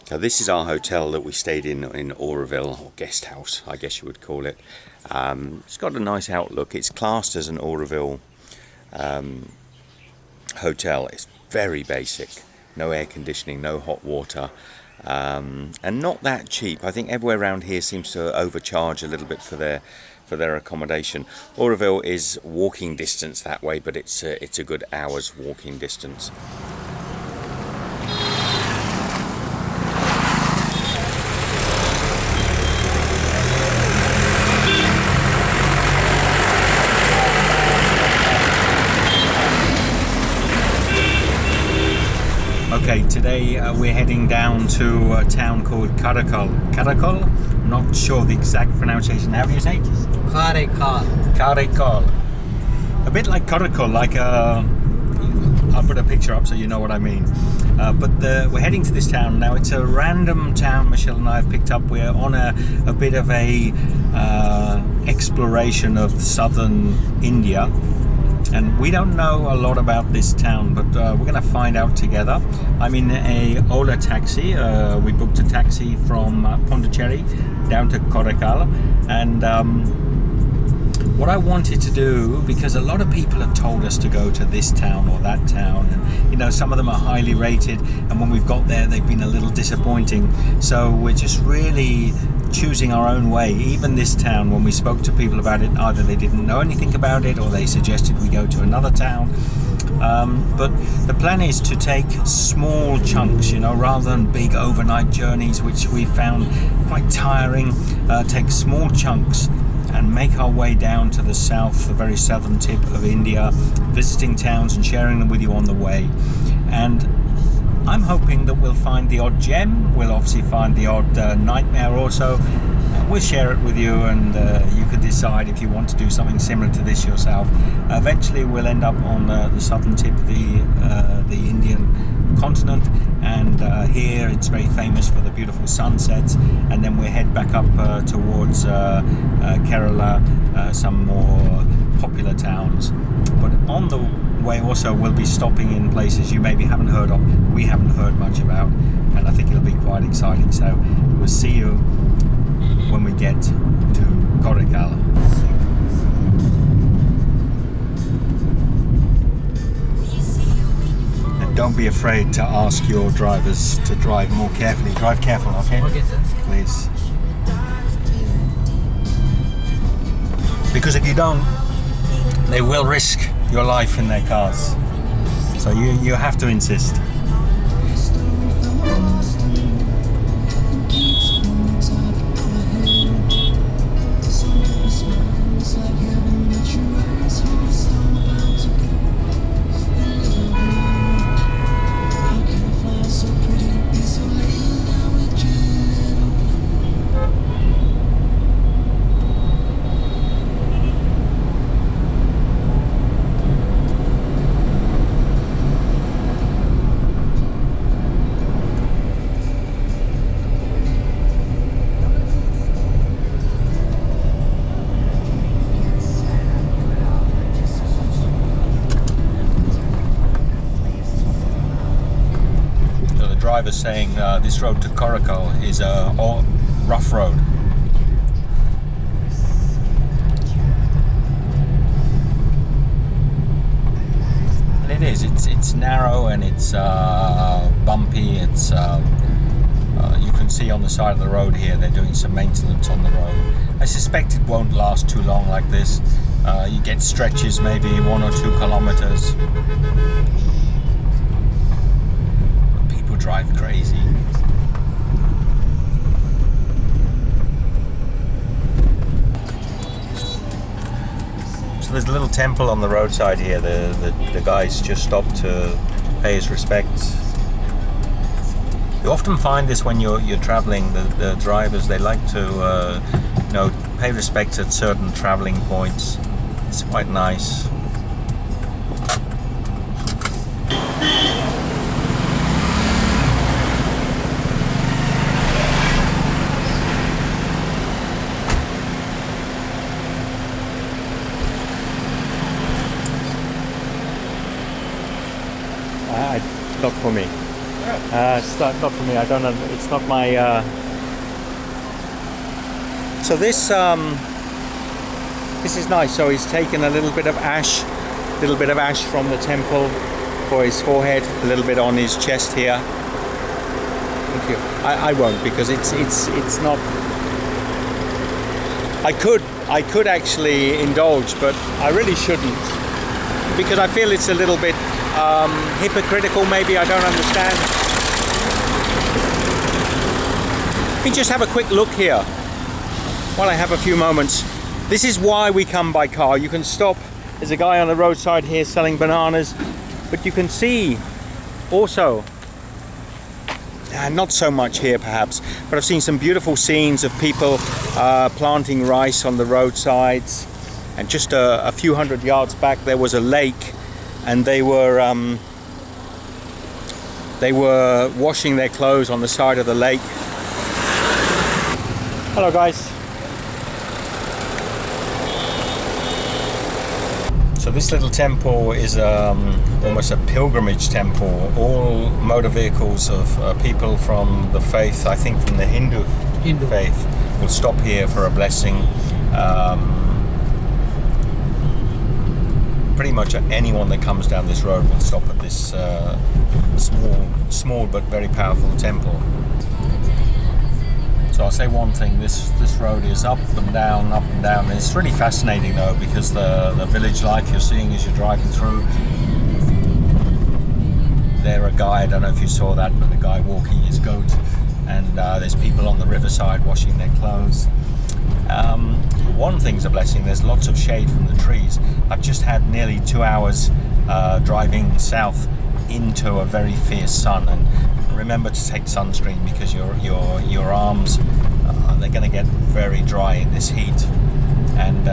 So this is our hotel that we stayed in Auroville, or guest house, I guess you would call it. It's got a nice outlook. It's classed as an Auroville hotel. It's very basic. No air conditioning, no hot water, and not that cheap. I think everywhere around here seems to overcharge a little bit for their accommodation. Auroville is walking distance that way, but it's a good hour's walking distance. Okay, today we're heading down to a town called Karaikal. Karaikal? Not sure the exact pronunciation. How do you say it? Karaikal. Karaikal. A bit like Karaikal, like I'll put a picture up so you know what I mean. But we're heading to this town now. It's a random town Michelle and I have picked up. We're on a bit of a exploration of southern India. And we don't know a lot about this town, but we're going to find out together. I'm in a Ola taxi. We booked a taxi from Pondicherry down to Karaikal. And what I wanted to do, because a lot of people have told us to go to this town or that town, and you know, some of them are highly rated, and when we've got there they've been a little disappointing. So we're just really choosing our own way. Even this town, when we spoke to people about it, either they didn't know anything about it or they suggested we go to another town. But the plan is to take small chunks, you know, rather than big overnight journeys, which we found quite tiring. Take small chunks and make our way down to the south, the very southern tip of India, visiting towns and sharing them with you on the way. And I'm hoping that we'll find the odd gem. We'll obviously find the odd nightmare also. We'll share it with you, and you can decide if you want to do something similar to this yourself. Eventually we'll end up on the southern tip of the Indian continent, and here it's very famous for the beautiful sunsets, and then we'll head back up towards Kerala, some more popular towns. But on the way also we'll be stopping in places you maybe haven't heard of, we haven't heard much about, and I think it'll be quite exciting. So we'll see you when we get to Karaikal. And don't be afraid to ask your drivers to drive more carefully. Drive careful, okay? Okay, sir. Please. Because if you don't, they will risk your life in their cars. So you have to insist. Driver saying this road to Karaikal is a rough road. And it is. It's narrow and it's bumpy. It's you can see on the side of the road here they're doing some maintenance on the road. I suspect it won't last too long like this. You get stretches maybe 1 or 2 kilometers. Drive crazy. So there's a little temple on the roadside here. The guys just stopped to pay his respects. You often find this when you're traveling. The drivers, they like to pay respect at certain traveling points. It's quite nice. Not for me. It's not for me. I don't know. It's not my. So this is nice. So he's taken a little bit of ash from the temple for his forehead, a little bit on his chest here. Thank you. I won't, because it's not. I could actually indulge, but I really shouldn't, because I feel it's a little bit hypocritical. Maybe I don't understand. Let me just have a quick look here while I have a few moments. This is why we come by car. You can stop. There's a guy on the roadside here selling bananas, but you can see also, not so much here perhaps, but I've seen some beautiful scenes of people planting rice on the roadsides. And just a few hundred yards back there was a lake, and they were washing their clothes on the side of the lake. Hello guys. So this little temple is almost a pilgrimage temple. All motor vehicles of people from the faith, I think from the Hindu faith, will stop here for a blessing. Pretty much anyone that comes down this road will stop at this small but very powerful temple. So I'll say one thing, this road is up and down, up and down. It's really fascinating though, because the village life you're seeing as you're driving through. There a guy, I don't know if you saw that, but a guy walking his goat, and there's people on the riverside washing their clothes. One thing's a blessing, there's lots of shade from the trees. I've just had nearly 2 hours driving south into a very fierce sun, and remember to take sunscreen, because your arms they're going to get very dry in this heat. And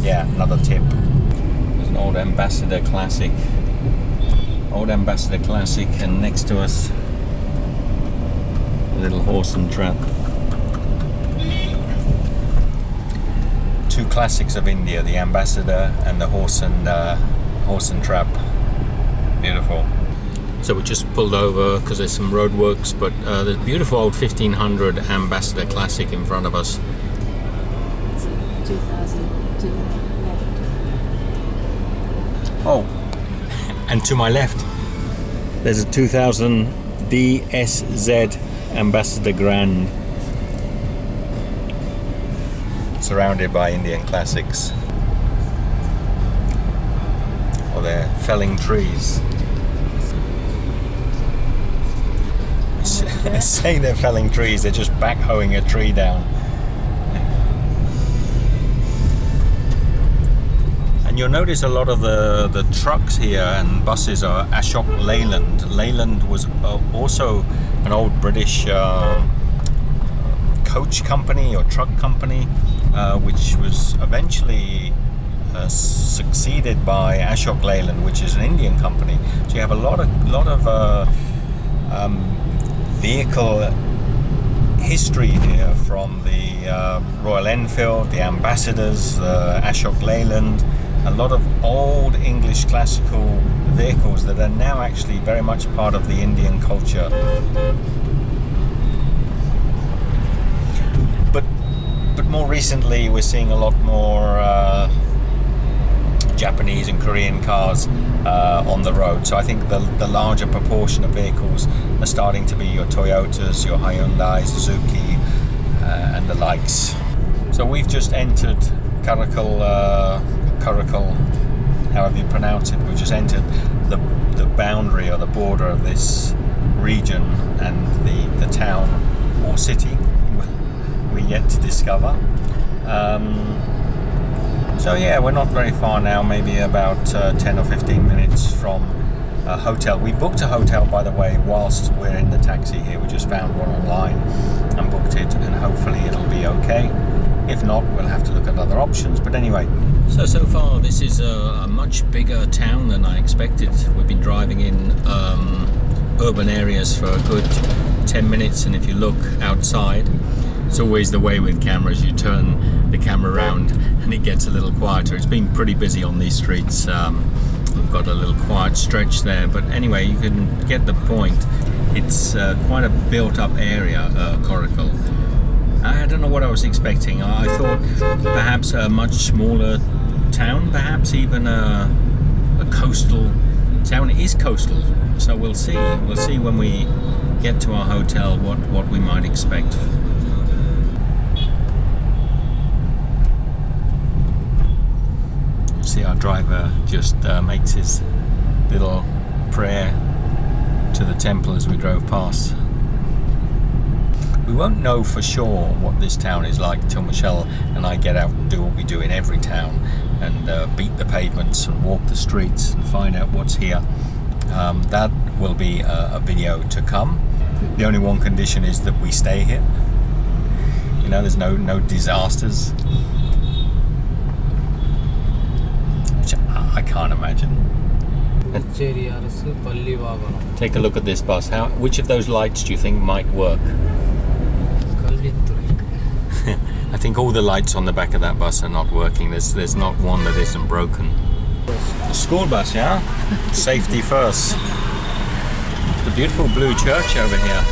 yeah, another tip, there's an old Ambassador Classic, and next to us a little horse and trap. Two classics of India, the Ambassador and the horse and trap. Beautiful. So we just pulled over because there's some road works, but there's a beautiful old 1500 Ambassador Classic in front of us. 2000 to the left. Oh, and to my left there's a 2000 DSZ Ambassador Grand, surrounded by Indian classics. Well, they're felling trees. Say they're felling trees, they're just backhoeing a tree down. And you'll notice a lot of the trucks here and buses are Ashok Leyland. Leyland was also an old British coach company or truck company, which was eventually succeeded by Ashok Leyland, which is an Indian company. So you have a lot of vehicle history here, from the Royal Enfield, the Ambassadors, Ashok Leyland, a lot of old English classical vehicles that are now actually very much part of the Indian culture. But more recently we're seeing a lot more Japanese and Korean cars on the road. So I think the larger proportion of vehicles are starting to be your Toyotas, your Hyundai, Suzuki, and the likes. So we've just entered Karaikal, however you pronounce it. We've just entered the boundary or the border of this region, and the town or city we're yet to discover. So yeah, we're not very far now, maybe about 10 or 15 minutes from a hotel. We booked a hotel, by the way, whilst we're in the taxi here. We just found one online and booked it, and hopefully it'll be okay. If not, we'll have to look at other options. But anyway, so far this is a much bigger town than I expected. We've been driving in urban areas for a good 10 minutes, and if you look outside, it's always the way with cameras, you turn the camera around and it gets a little quieter. It's been pretty busy on these streets. We've got a little quiet stretch there, but anyway, you can get the point. It's quite a built-up area, Karaikal. I don't know what I was expecting. I thought perhaps a much smaller town, perhaps even a coastal town. It is coastal, so we'll see. We'll see when we get to our hotel what we might expect. See, our driver just makes his little prayer to the temple as we drove past. We won't know for sure what this town is like till Michelle and I get out and do what we do in every town and beat the pavements and walk the streets and find out what's here. That will be a video to come. The only one condition is that we stay here. You know, there's no disasters, which I can't imagine. Take a look at this bus. Which of those lights do you think might work? I think all the lights on the back of that bus are not working. There's not one that isn't broken. The school bus, yeah? Safety first. The beautiful blue church over here.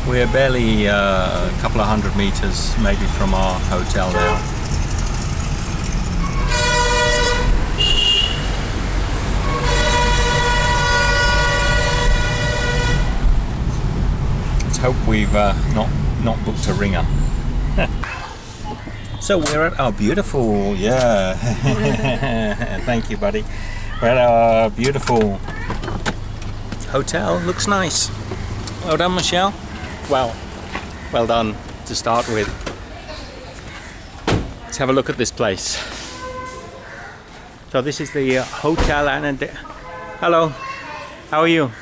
We're barely a couple of 100 meters maybe from our hotel now. Let's hope we've not booked a ringer. So we're at our beautiful, thank you, buddy. We're at our beautiful hotel. Looks nice. Well done, Michelle. Well done to start with. Let's have a look at this place. So this is the Hotel and hello, how are you?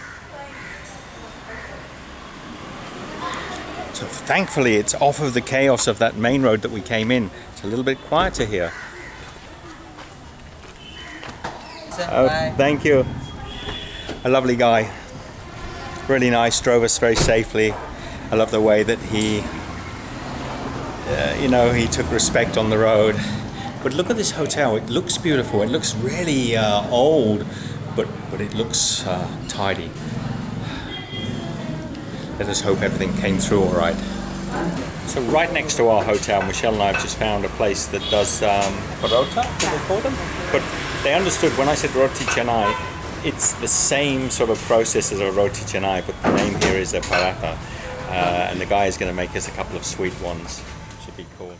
So thankfully it's off of the chaos of that main road that we came in. It's a little bit quieter here. Oh, thank you. A lovely guy. Really nice, drove us very safely. I love the way that he, he took respect on the road. But look at this hotel. It looks beautiful. It looks really old, but it looks tidy. Let us hope everything came through all right. So right next to our hotel, Michelle and I have just found a place that does parota, what they call them. But they understood when I said roti canai, it's the same sort of process as a roti canai, but the name here is a paratha. And the guy is going to make us a couple of sweet ones. Should be cool.